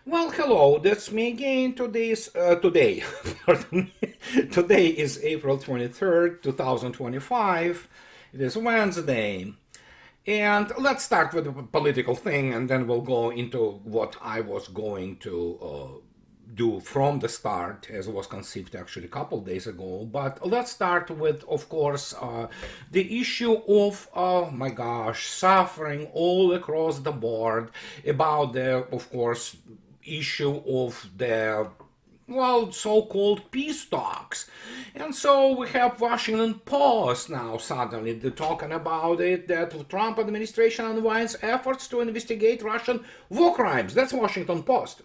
Well, hello, that's me again. Today, pardon me. Today is April 23rd, 2025. It is Wednesday. And let's start with the political thing, and then we'll go into what I was going to do from the start, as was conceived actually a couple days ago. But let's start with, of course, the issue of, oh my gosh, suffering all across the board about the, of course, issue of the well, so-called peace talks. And so we have Washington Post now suddenly talking about it, that the Trump administration unwinds efforts to investigate Russian war crimes. That's Washington Post.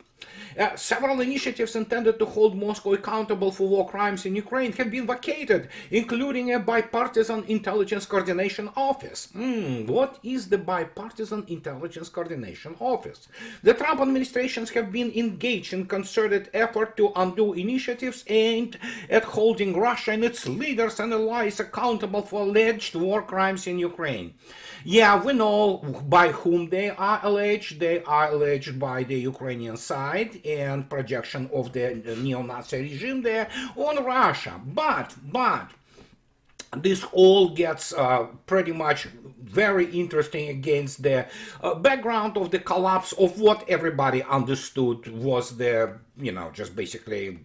Several initiatives intended to hold Moscow accountable for war crimes in Ukraine have been vacated, including a bipartisan intelligence coordination office. What is the bipartisan intelligence coordination office? The Trump administrations have been engaged in concerted effort to undo initiatives aimed at holding Russia and its leaders and allies accountable for alleged war crimes in Ukraine. Yeah, we know by whom they are alleged. They are alleged by the Ukrainian side and projection of the neo-Nazi regime there on Russia. But this all gets pretty much very interesting against the background of the collapse of what everybody understood was the, just basically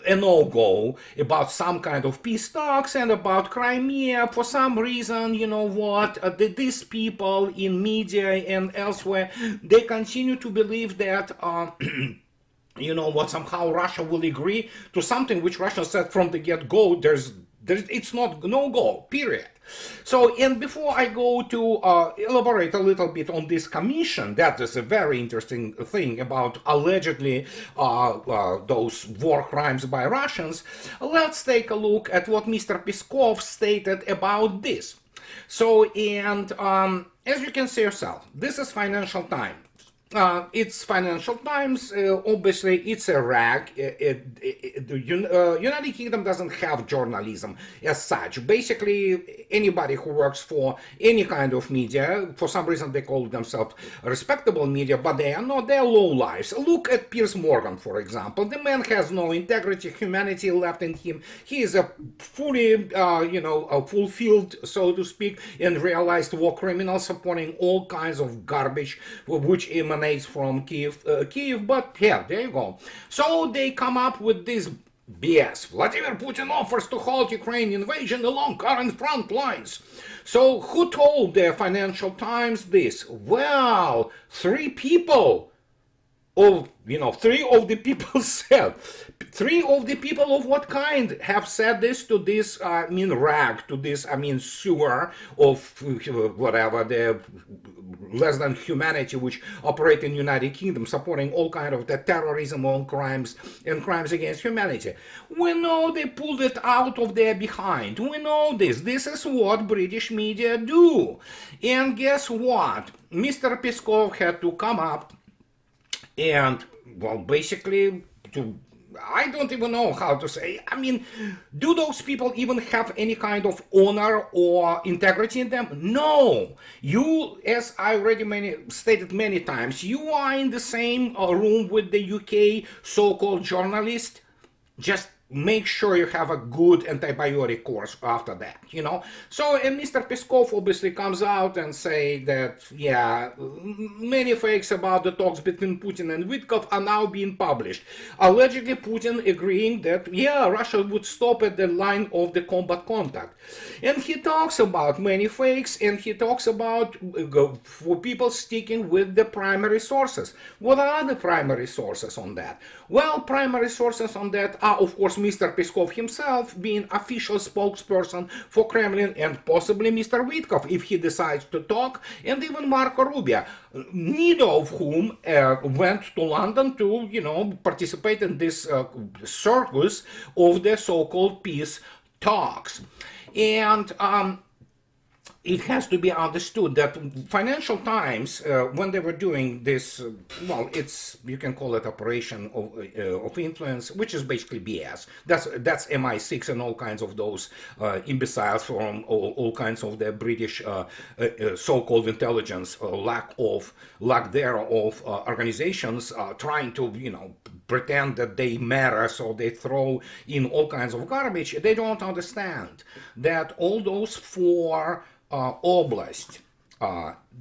a no-go about some kind of peace talks and about Crimea. For some reason, you know what, these people in media and elsewhere, they continue to believe that you know what, somehow Russia will agree to something which Russia said from the get-go, it's not no-go, period. So, and before I go to elaborate a little bit on this commission, that is a very interesting thing about allegedly those war crimes by Russians, let's take a look at what Mr. Peskov stated about this. So, and as you can see yourself, this is Financial Times. It's Financial Times. Obviously, it's a rag. The United Kingdom doesn't have journalism as such. Basically, anybody who works for any kind of media, for some reason they call themselves respectable media, but they are not. They're low lives. Look at Piers Morgan, for example. The man has no integrity, humanity left in him. He is a fully, fulfilled, so to speak, and realized war criminal, supporting all kinds of garbage, which emanates from Kiev, but yeah, there you go. So they come up with this BS. Vladimir Putin offers to halt Ukraine invasion along current front lines. So who told the Financial Times this? Well, three people. Three of the people said. Three of the people of what kind have said this to this, rag, to this, sewer of whatever, the less than humanity which operate in United Kingdom, supporting all kind of the terrorism, all crimes, and crimes against humanity. We know they pulled it out of their behind. We know this. This is what British media do. And guess what? Mr. Peskov had to come up and, well, basically, I don't even know how to say. Do those people even have any kind of honor or integrity in them? No. You, as I already stated many times, you are in the same room with the UK so-called journalist. Just make sure you have a good antibiotic course after that, So, and Mr. Peskov obviously comes out and say that, yeah, many fakes about the talks between Putin and Witkoff are now being published. Allegedly, Putin agreeing that, yeah, Russia would stop at the line of the combat contact. And he talks about many fakes, and he talks about for people sticking with the primary sources. What are the primary sources on that? Well, primary sources on that are, of course, Mr. Peskov himself being official spokesperson for Kremlin, and possibly Mr. Witkoff if he decides to talk, and even Marco Rubio, neither of whom went to London to, participate in this circus of the so-called peace talks. And it has to be understood that Financial Times, when they were doing this, well, you can call it operation of influence, which is basically BS. That's MI6 and all kinds of those imbeciles from all kinds of the British so-called intelligence, lack thereof organizations trying to, pretend that they matter, so they throw in all kinds of garbage. They don't understand that all those four oblasts,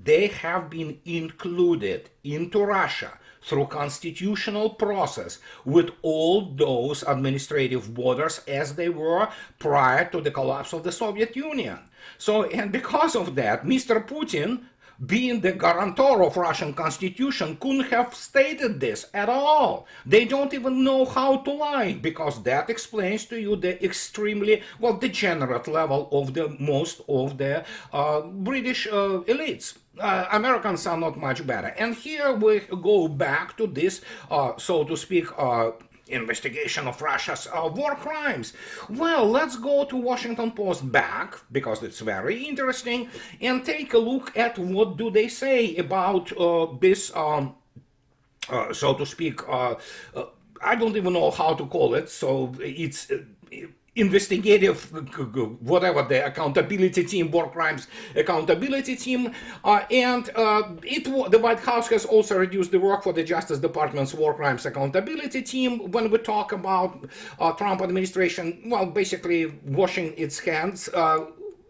they have been included into Russia through constitutional process with all those administrative borders as they were prior to the collapse of the Soviet Union. So, and because of that, Mr. Putin, being the guarantor of Russian constitution, couldn't have stated this at all. They don't even know how to lie, because that explains to you the extremely, well, degenerate level of the most of the British elites. Americans are not much better. And here we go back to this, so to speak, investigation of Russia's war crimes. Well, let's go to Washington Post back, because it's very interesting, and take a look at what do they say about this, so to speak, I don't even know how to call it, so it's investigative, whatever, the accountability team, war crimes accountability team, and the White House has also reduced the work for the Justice Department's war crimes accountability team. When we talk about Trump administration, well, basically washing its hands,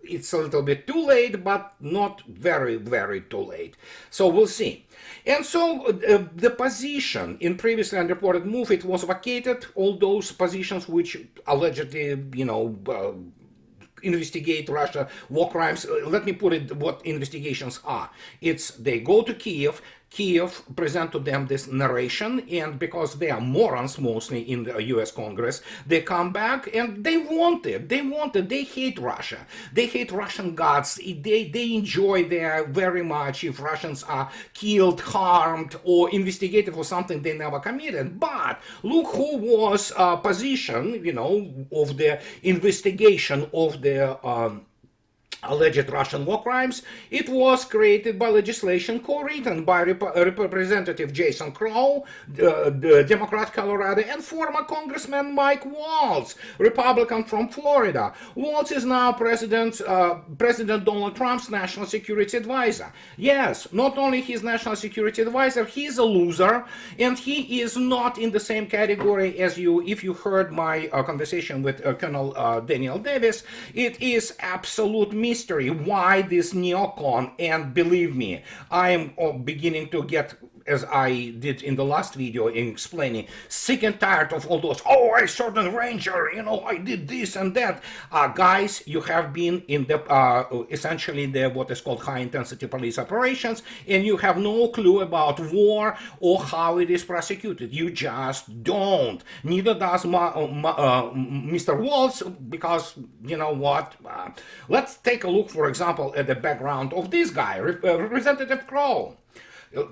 it's a little bit too late, but not very, very too late. So we'll see. And so the position in previously unreported move, it was vacated, all those positions which allegedly, investigate Russia war crimes. Let me put it what investigations are. It's they go to Kiev, present to them this narration, and because they are morons mostly in the US Congress, they come back and they want it. They hate Russia. They hate Russian gods. They enjoy there very much if Russians are killed, harmed, or investigated for something they never committed. But look who was position, of the investigation of the alleged Russian war crimes. It was created by legislation co-written by Representative Jason Crow, the Democrat Colorado, and former Congressman Mike Waltz, Republican from Florida. Waltz is now President Donald Trump's national security advisor. Yes, not only his national security advisor, he's a loser, and he is not in the same category as you. If you heard my conversation with Colonel Daniel Davis, it is absolute mystery why this neocon, and believe me, I am beginning to get, as I did in the last video in explaining, sick and tired of all those, oh, I shot a ranger, I did this and that. Guys, you have been in the, essentially the, what is called high intensity police operations, and you have no clue about war or how it is prosecuted. You just don't. Neither does Mr. Waltz, because, you know what, let's take a look, for example, at the background of this guy, Representative Crow.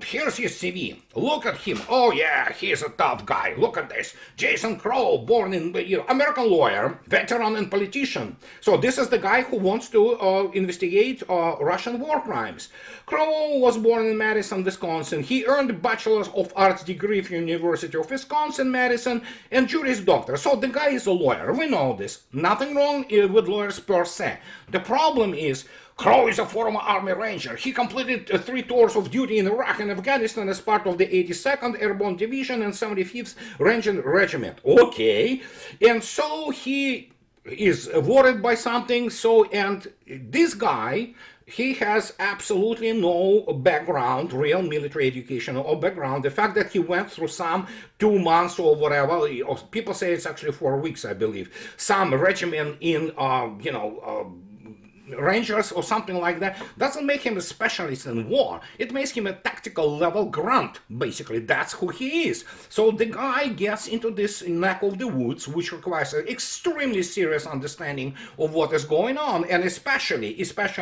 Here's his CV. Look at him. Oh yeah, he's a tough guy. Look at this. Jason Crow, born in, American lawyer, veteran and politician. So this is the guy who wants to investigate Russian war crimes. Crow was born in Madison, Wisconsin. He earned a Bachelor of Arts degree from University of Wisconsin-Madison and Juris Doctor. So the guy is a lawyer. We know this. Nothing wrong with lawyers per se. The problem is, Crow is a former Army Ranger. He completed 3 tours of duty in Iraq and Afghanistan as part of the 82nd Airborne Division and 75th Ranger Regiment. Okay, and so he is worried by something. So, and this guy, he has absolutely no background, real military education or background. The fact that he went through some 2 months or whatever, people say it's actually 4 weeks, I believe, some regiment in, Rangers or something like that, doesn't make him a specialist in war. It makes him a tactical level grunt. Basically, that's who he is. So the guy gets into this neck of the woods, which requires an extremely serious understanding of what is going on, and especially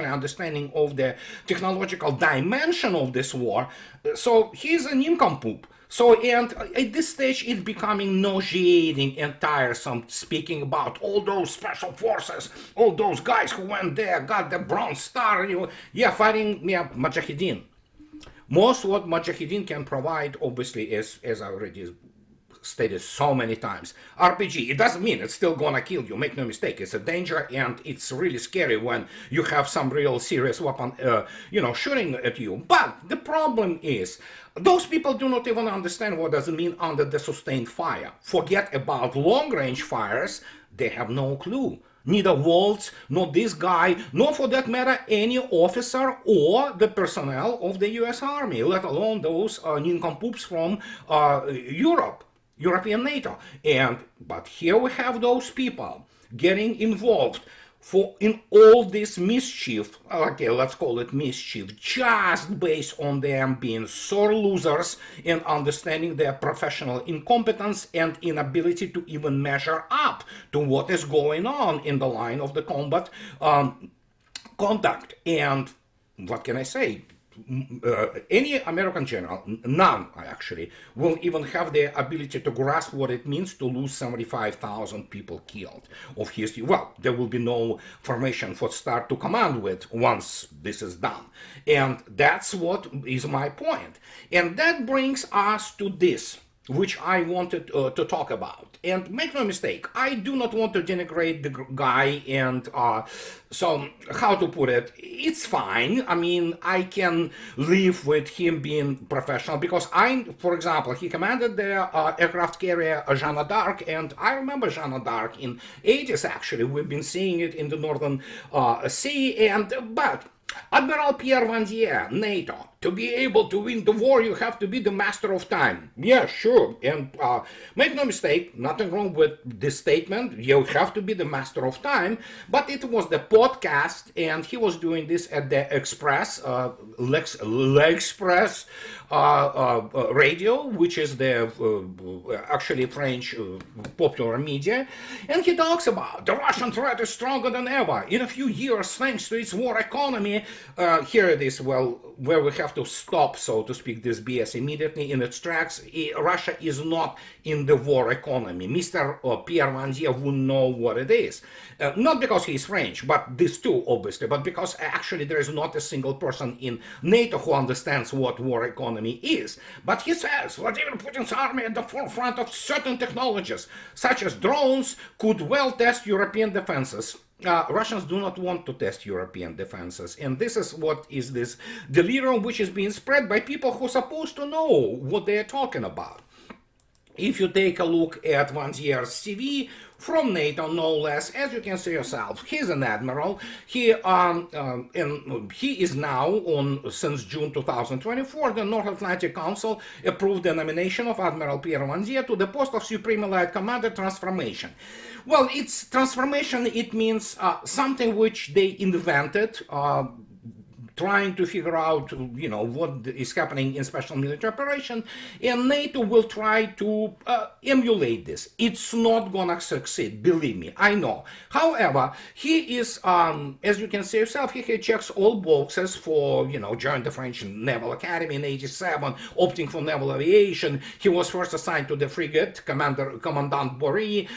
understanding of the technological dimension of this war. So he's a nincompoop. So, and at this stage, it's becoming nauseating and tiresome speaking about all those special forces, all those guys who went there, got the Bronze Star, fighting Mujahideen. Most what Mujahideen can provide, obviously, is, as I already stated so many times, RPG. It doesn't mean it's still gonna kill you, make no mistake. It's a danger, and it's really scary when you have some real serious weapon, shooting at you. But the problem is, those people do not even understand what does it mean under the sustained fire. Forget about long-range fires, they have no clue. Neither Waltz, nor this guy, nor for that matter any officer or the personnel of the US Army, let alone those nincompoops from European NATO. But here we have those people getting involved in all this mischief, okay, let's call it mischief, just based on them being sore losers and understanding their professional incompetence and inability to even measure up to what is going on in the line of the combat conduct. And what can I say? Any American general, none actually, will even have the ability to grasp what it means to lose 75,000 people killed of his. Well, there will be no formation for start to command with once this is done. And that's what is my point. And that brings us to this, which I wanted to talk about. And make no mistake, I do not want to denigrate the guy, and so, how to put it, it's fine. I mean, I can live with him being professional, because for example, he commanded the aircraft carrier Jeanne d'Arc, and I remember Jeanne d'Arc in 80s actually. We've been seeing it in the Northern Sea, but Admiral Pierre Vandier, NATO, to be able to win the war, you have to be the master of time. Yeah, sure. And make no mistake, nothing wrong with this statement. You have to be the master of time. But it was the podcast, and he was doing this at the Express, L'Express radio, which is the actually French popular media. And he talks about the Russian threat is stronger than ever. In a few years, thanks to its war economy, here it is, well, where we have to stop, so to speak, this BS immediately in its tracks. Russia is not in the war economy. Mr. Pierre Vandier wouldn't know what it is. Not because he's French, but this too, obviously, but because actually there is not a single person in NATO who understands what war economy is. But he says Vladimir Putin's army at the forefront of certain technologies, such as drones, could well test European defenses. Russians do not want to test European defenses, and this is what is this delirium which is being spread by people who are supposed to know what they are talking about. If you take a look at Vandier's CV, from NATO, no less, as you can see yourself, he's an admiral. He is now since June 2024, the North Atlantic Council approved the nomination of Admiral Pierre Vandier to the post of Supreme Allied Commander Transformation. Well, it's transformation. It means something which they invented, trying to figure out, what is happening in special military operation, and NATO will try to emulate this. It's not gonna succeed, believe me, I know. However, he is, as you can see yourself, he checks all boxes for, joined the French Naval Academy in 87, opting for naval aviation. He was first assigned to the frigate, Commandant Bory,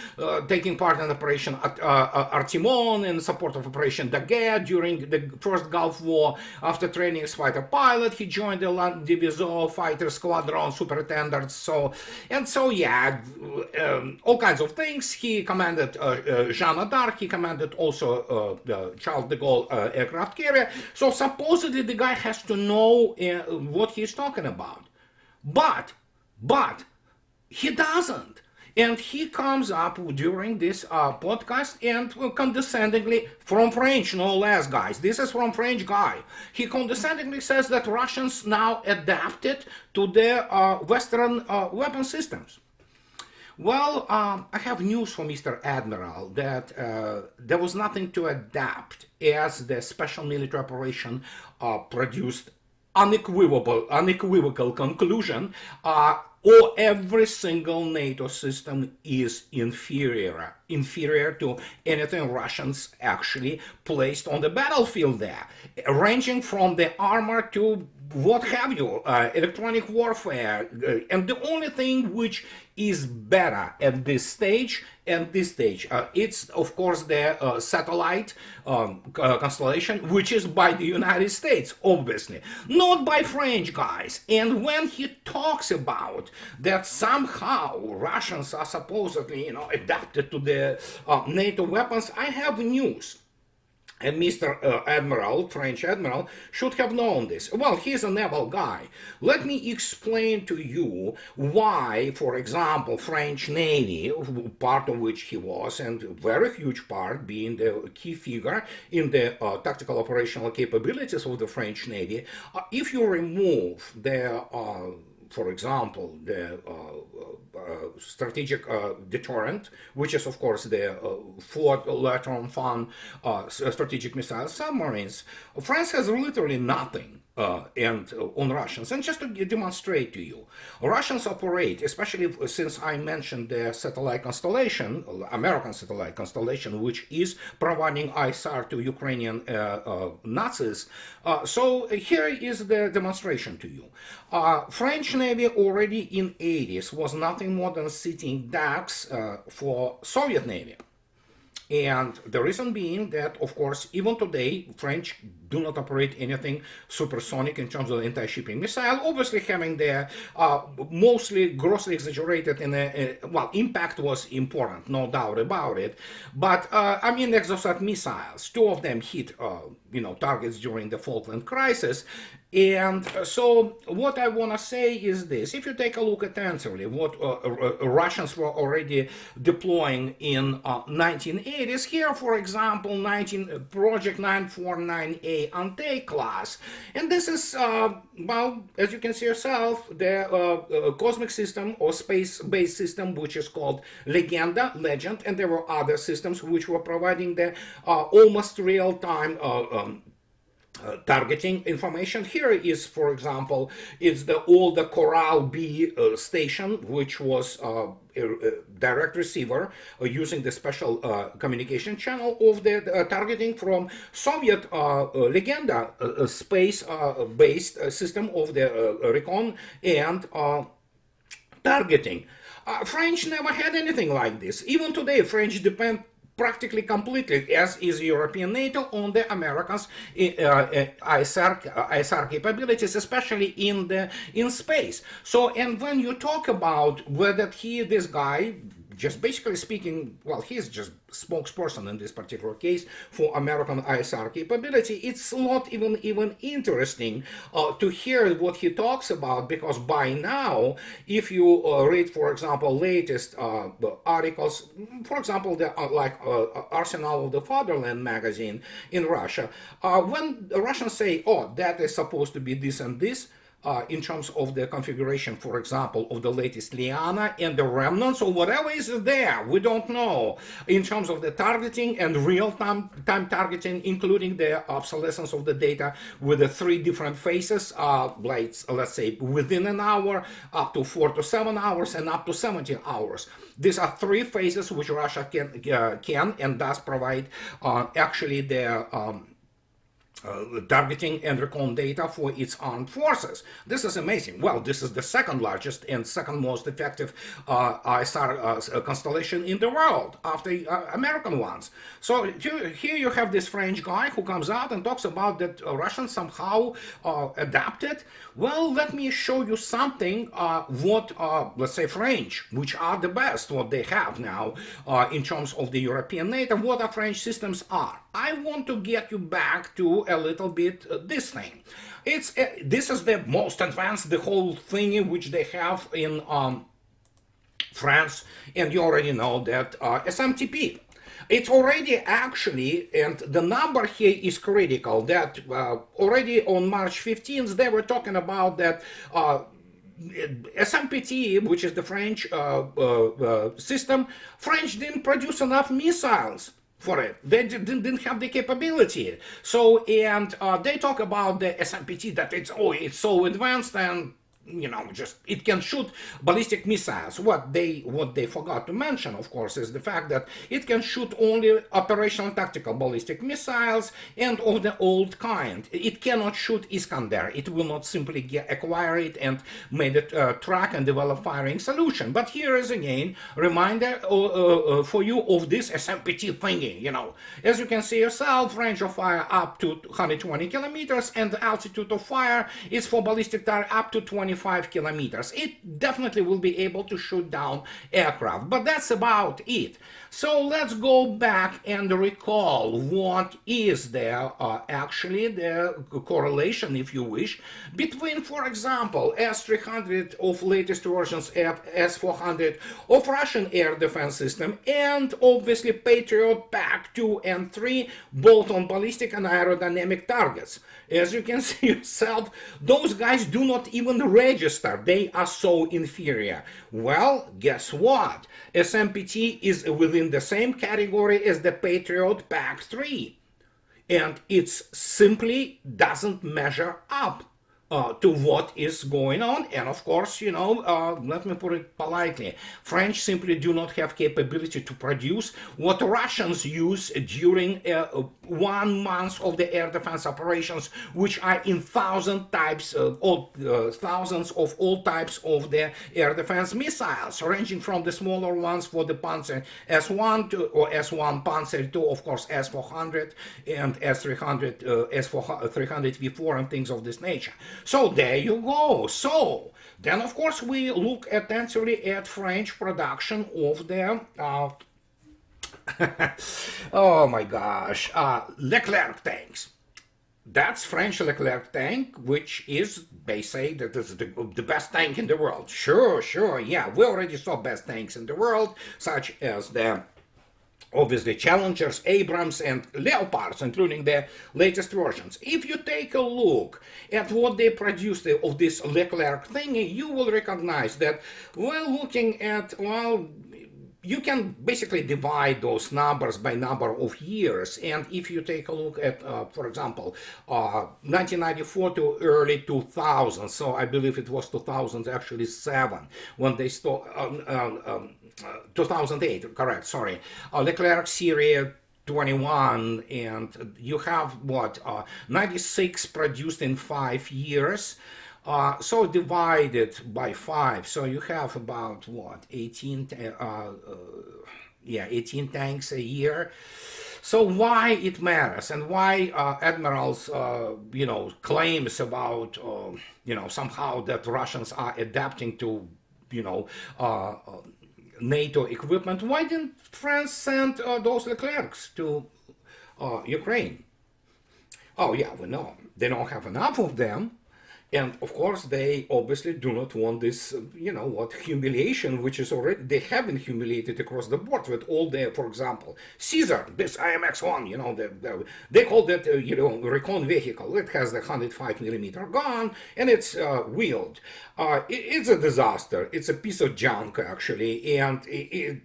taking part in Operation Artimon in support of Operation Daguerre during the First Gulf War. After training as fighter pilot, he joined the Land Division fighter squadron superintendent. So yeah, all kinds of things. He commanded Jeanne d'Arc. He commanded also the Charles de Gaulle aircraft carrier. So supposedly the guy has to know what he's talking about, but he doesn't. And he comes up during this podcast and condescendingly, from French, no less, guys. This is from French guy. He condescendingly says that Russians now adapted to their Western weapon systems. Well, I have news for Mr. Admiral that there was nothing to adapt, as the special military operation produced unequivocal conclusion. Or every single NATO system is inferior to anything Russians actually placed on the battlefield there, ranging from the armor to what have you, electronic warfare, and the only thing which is better at this stage, it's of course the satellite constellation, which is by the United States, obviously, not by French guys. And when he talks about that somehow Russians are supposedly, adapted to the NATO weapons, I have news. And Mr. Admiral, French Admiral, should have known this. Well, he's a naval guy. Let me explain to you why, for example, French Navy, part of which he was, and a very huge part, being the key figure in the tactical operational capabilities of the French Navy, if you remove the for example, the strategic deterrent, which is, of course, the fourth later on found strategic missile submarines, France has literally nothing on Russians. And just to demonstrate to you, Russians operate, especially since I mentioned the satellite constellation, American satellite constellation, which is providing ISR to Ukrainian Nazis. So here is the demonstration to you. French Navy already in 80s was nothing more than sitting ducks for Soviet Navy. And the reason being that, of course, even today, French do not operate anything supersonic in terms of anti-shipping missile, obviously having their mostly grossly exaggerated, well, impact was important, no doubt about it. But, I mean, Exocet missiles, two of them hit, targets during the Falkland crisis. And so what I want to say is this: if you take a look attentively what Russians were already deploying in 1980s, here, for example, Project 949A Ante class, and this is, well, as you can see yourself, the cosmic system or space-based system, which is called Legend, and there were other systems which were providing the almost real-time targeting information. Here is, for example, it's the older Coral B station, which was a direct receiver using the special communication channel of the targeting from Soviet Legenda space-based system of the recon and targeting. French never had anything like this. Even today, French depend practically completely, as is European NATO, on the Americans' ISR capabilities, especially in space. So, and when you talk about whether this guy, just basically speaking, well, he's just spokesperson in this particular case for American ISR capability, it's not even interesting to hear what he talks about, because by now, if you read, for example, latest articles, for example, Arsenal of the Fatherland magazine in Russia, when the Russians say, oh, that is supposed to be this and this, in terms of the configuration, for example, of the latest Liana and the remnants or whatever is there, we don't know. In terms of the targeting and real-time targeting, including the obsolescence of the data with the 3 different phases, like, let's say, within an hour, up to 4 to 7 hours, and up to 70 hours. These are 3 phases which Russia can and does provide actually the targeting and recon data for its armed forces. This is amazing. Well, this is the second largest and second most effective ISR constellation in the world after American ones. So here you have this French guy who comes out and talks about that Russians somehow adapted. Well, let me show you something what, let's say, French, which are the best, what they have now in terms of the European NATO, what our French systems are. I want to get you back to a little bit this thing. This is the most advanced, the whole thingy which they have in France, and you already know that SMTP. It's already actually, and the number here is critical, that already on March 15th they were talking about that SMPT, which is the French system, French didn't produce enough missiles for it. They didn't have the capability. So, and they talk about the SMPT, that it's so advanced, and just it can shoot ballistic missiles. What they forgot to mention, of course, is the fact that it can shoot only operational tactical ballistic missiles and of the old kind. It cannot shoot Iskander. It will not simply acquire it and make it track and develop firing solution. But here is again reminder for you of this SMPT thingy. As you can see yourself, range of fire up to 120 kilometers, and the altitude of fire is for ballistic tire up to 25 kilometers. It definitely will be able to shoot down aircraft, but that's about it. So let's go back and recall what is there actually the correlation, if you wish, between, for example, S-300 of latest versions, S-400 of Russian air defense system, and obviously Patriot PAC-2 and 3, both on ballistic and aerodynamic targets. As you can see yourself, those guys do not even register. They are so inferior. Well, guess what? SMPT is within the same category as the Patriot PAC-3. And it simply doesn't measure up to what is going on. And of course, let me put it politely, French simply do not have capability to produce what Russians use during 1 month of the air defense operations, which are in thousands of all types of the air defense missiles, ranging from the smaller ones for the Panzer S1 to, or S1 Panzer II, of course, S400 and S300, S300 V4 and things of this nature. So there you go. So then, of course, we look attentively at French production of their oh my gosh, Leclerc tanks. That's French Leclerc tank, which is, they say, that is the best tank in the world. Sure, yeah, we already saw best tanks in the world, such as the obviously Challengers, Abrams, and Leopards, including the latest versions. If you take a look at what they produced of this Leclerc thingy, you will recognize that, well, looking at, well, you can basically divide those numbers by number of years. And if you take a look at, for example, 1994 to early 2000, so I believe it was 2000, actually 7, when they started, 2008, correct, sorry, Leclerc Series 21, and you have what, 96 produced in 5 years. So divided by 5, so you have about what, 18 tanks a year. So why it matters, and why Admiral's claims about somehow that Russians are adapting to NATO equipment. Why didn't France send those Leclercs to Ukraine? Oh yeah, we know they don't have enough of them. And of course, they obviously do not want this, humiliation, which is already, they have been humiliated across the board with all their, for example, Caesar, this IMX-1, they call that, recon vehicle. It has the 105 millimeter gun, and it's wheeled. It's a disaster. It's a piece of junk, actually. And the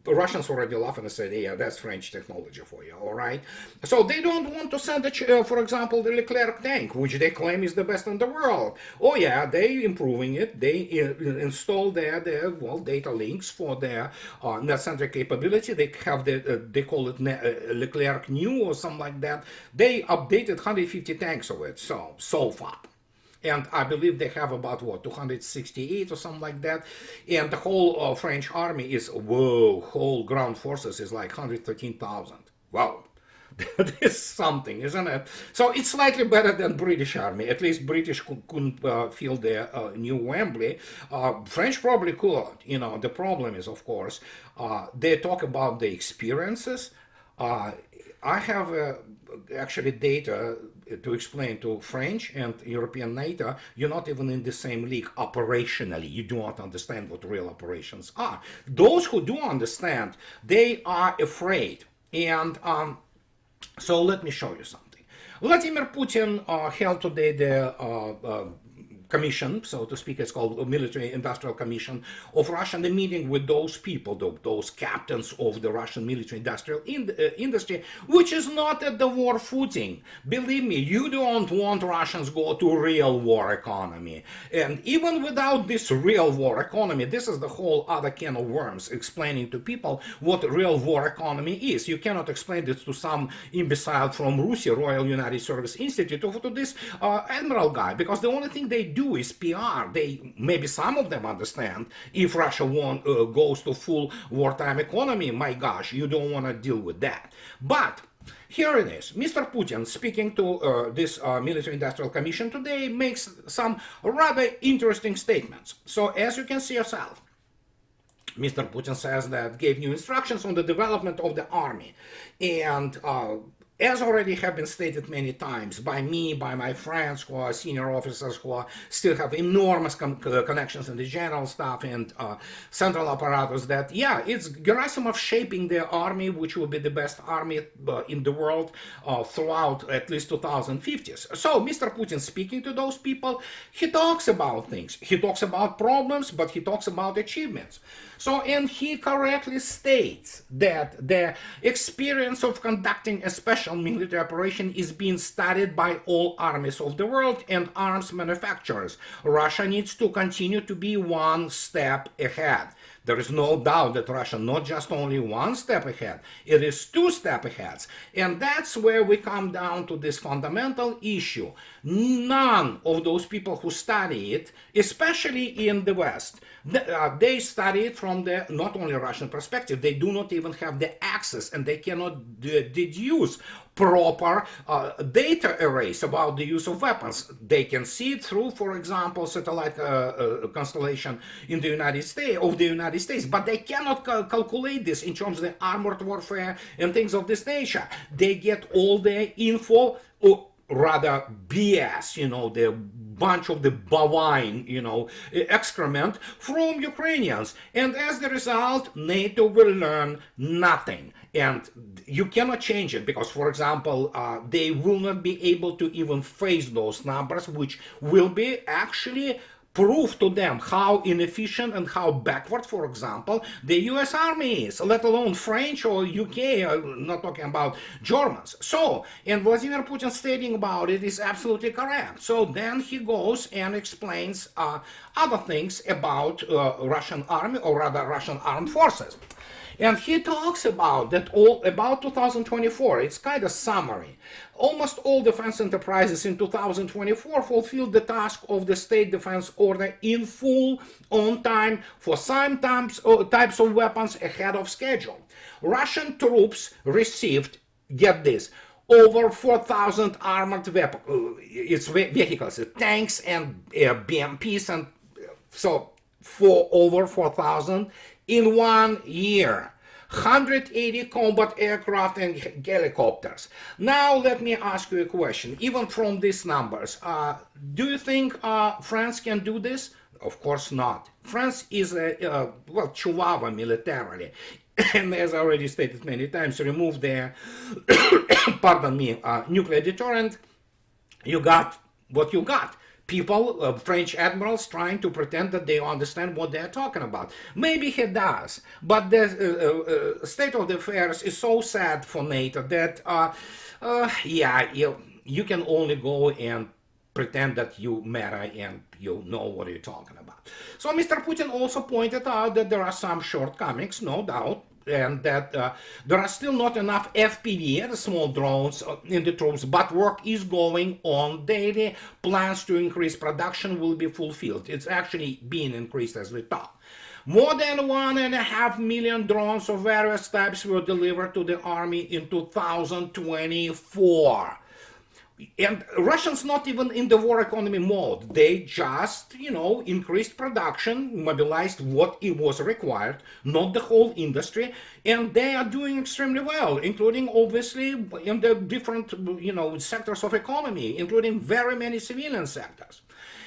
Russians already laugh and say, yeah, that's French technology for you, all right? So they don't want to send, for example, the Leclerc tank, which they claim is the best in the world. Oh yeah, they improving it. They install their data links for their net-centric capability. They have they call it Leclerc New or something like that. They updated 150 tanks of it so far. And I believe they have about, 268 or something like that. And the whole French army is, whole ground forces is like 113,000. Wow. That is something, isn't it? So it's slightly better than British army. At least British couldn't fill their new Wembley. French probably could. The problem is, of course, they talk about the experiences. I have actually data to explain to French and European NATO, you're not even in the same league operationally. You do not understand what real operations are. Those who do understand, they are afraid. And so let me show you something. Vladimir Putin held today the commission, so to speak, it's called a military industrial commission of Russia, the meeting with those people, those captains of the Russian military industrial industry, which is not at the war footing. Believe me, you don't want Russians go to real war economy. And even without this real war economy, this is the whole other can of worms, explaining to people what real war economy is. You cannot explain this to some imbecile from Russia, Royal United Service Institute, or to this Admiral guy, because the only thing they do is PR. Maybe some of them understand if Russia goes to full wartime economy, my gosh, you don't want to deal with that. But here it is. Mr. Putin, speaking to this military industrial commission today, makes some rather interesting statements. So as you can see yourself, Mr. Putin says that gave new instructions on the development of the army. And as already have been stated many times by me, by my friends who are senior officers who still have enormous connections in the general staff and central apparatus, that yeah, it's Gerasimov shaping the army, which will be the best army in the world throughout at least 2050s. So Mr. Putin, speaking to those people, he talks about things. He talks about problems, but he talks about achievements. So, and he correctly states that the experience of conducting a special military operation is being studied by all armies of the world and arms manufacturers. Russia needs to continue to be one step ahead. There is no doubt that Russia not just only one step ahead, it is two steps ahead. And that's where we come down to this fundamental issue. None of those people who study it, especially in the West, they study it from the not only Russian perspective, they do not even have the access and they cannot deduce proper data arrays about the use of weapons. They can see it through, for example, satellite constellation in the United States, but they cannot calculate this in terms of the armored warfare and things of this nature. They get all the info, or rather BS, you know, the bunch of the bovine, you know, excrement from Ukrainians. And as the result, NATO will learn nothing. And you cannot change it because, for example, they will not be able to even face those numbers, which will be actually prove to them how inefficient and how backward, for example, the US Army is, let alone French or UK, not talking about Germans. So, and Vladimir Putin stating about it is absolutely correct. So then he goes and explains other things about Russian army, or rather Russian armed forces. And he talks about that about 2024. It's kind of summary. Almost all defense enterprises in 2024 fulfilled the task of the state defense order in full, on time, for some types of weapons ahead of schedule. Russian troops received, get this, over 4,000 armored vehicles, tanks and BMPs, and so for over 4,000 in 1 year. 180 combat aircraft and helicopters. Now let me ask you a question. Even from these numbers, do you think France can do this? Of course not. France is a well, chihuahua militarily. And as I already stated many times, remove their pardon me, nuclear deterrent, you got what you got. People, French admirals, trying to pretend that they understand what they're talking about. Maybe he does, but the state of the affairs is so sad for NATO that, yeah, you can only go and pretend that you matter and you know what you're talking about. So Mr. Putin also pointed out that there are some shortcomings, no doubt, and that there are still not enough FPV, the small drones, in the troops, but work is going on daily. Plans to increase production will be fulfilled. It's actually being increased as we talk. More than 1.5 million drones of various types were delivered to the army in 2024. And Russians not even in the war economy mode. They just, you know, increased production, mobilized what it was required, not the whole industry, and they are doing extremely well, including obviously in the different, you know, sectors of economy, including very many civilian sectors.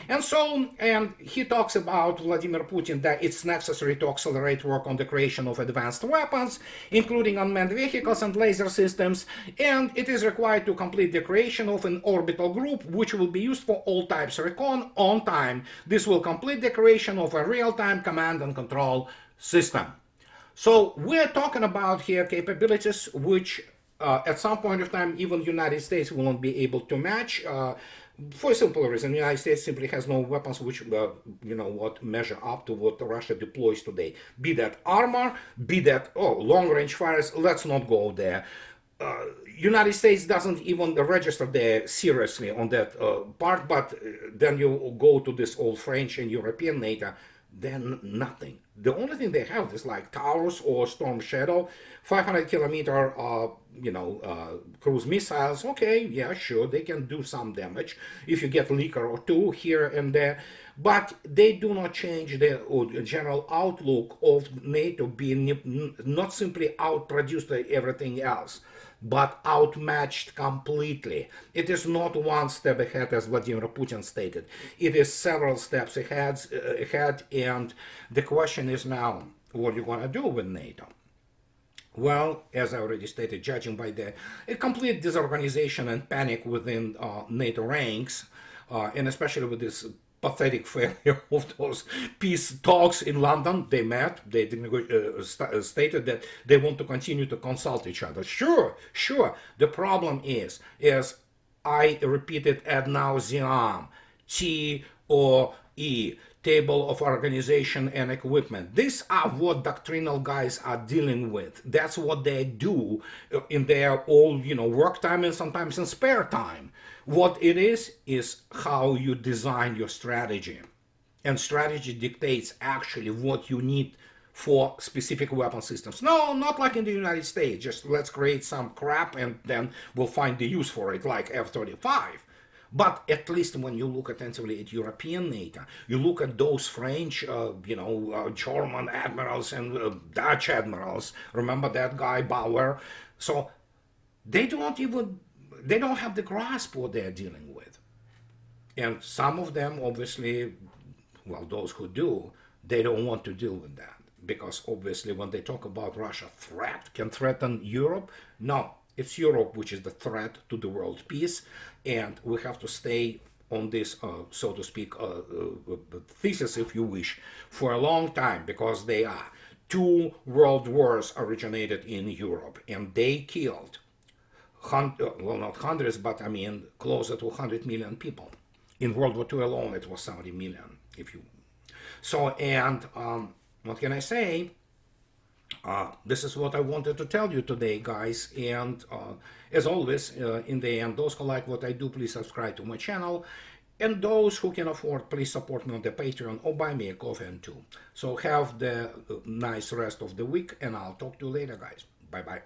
And so, and he talks about, Vladimir Putin, that it's necessary to accelerate work on the creation of advanced weapons, including unmanned vehicles and laser systems, and it is required to complete the creation of an orbital group which will be used for all types of recon on time. This will complete the creation of a real-time command and control system. So we're talking about here capabilities which at some point of time even the United States will not be able to match. For a simple reason, the United States simply has no weapons which, measure up to what Russia deploys today. Be that armor, be that, long-range fires, let's not go there. United States doesn't even register there seriously on that part, but then you go to this old French and European NATO, then nothing. The only thing they have is like Taurus or Storm Shadow, 500-kilometer, cruise missiles. Okay, yeah, sure, they can do some damage if you get a leaker or two here and there, but they do not change the general outlook of NATO being not simply outproduced everything else, but outmatched completely. It is not one step ahead, as Vladimir Putin stated. It is several steps ahead, and the question is now, what are you going to do with NATO? Well, as I already stated, judging by the complete disorganization and panic within NATO ranks, and especially with this pathetic failure of those peace talks in London. They met, they stated that they want to continue to consult each other. Sure. The problem is I repeated ad nauseam, TOE, Table of Organization and Equipment. These are what doctrinal guys are dealing with. That's what they do in their all, work time and sometimes in spare time. What it is how you design your strategy. And strategy dictates actually what you need for specific weapon systems. No, not like in the United States. Just let's create some crap and then we'll find the use for it, like F-35. But at least when you look attentively at European NATO, you look at those French, German admirals and Dutch admirals. Remember that guy Bauer? So they don't have the grasp what they're dealing with. And some of them, obviously, well, those who do, they don't want to deal with that. Because obviously when they talk about Russia can threaten Europe, no. It's Europe which is the threat to the world peace, and we have to stay on this, so to speak, thesis, if you wish, for a long time, because they are. 2 world wars originated in Europe, and they killed, not hundreds, but I mean closer to 100 million people. In World War II alone, it was 70 million, So, and what can I say? This is what I wanted to tell you today, guys, and as always, in the end, those who like what I do, please subscribe to my channel, and those who can afford, please support me on the Patreon or buy me a coffee and two. So have the nice rest of the week, and I'll talk to you later, guys. Bye-bye.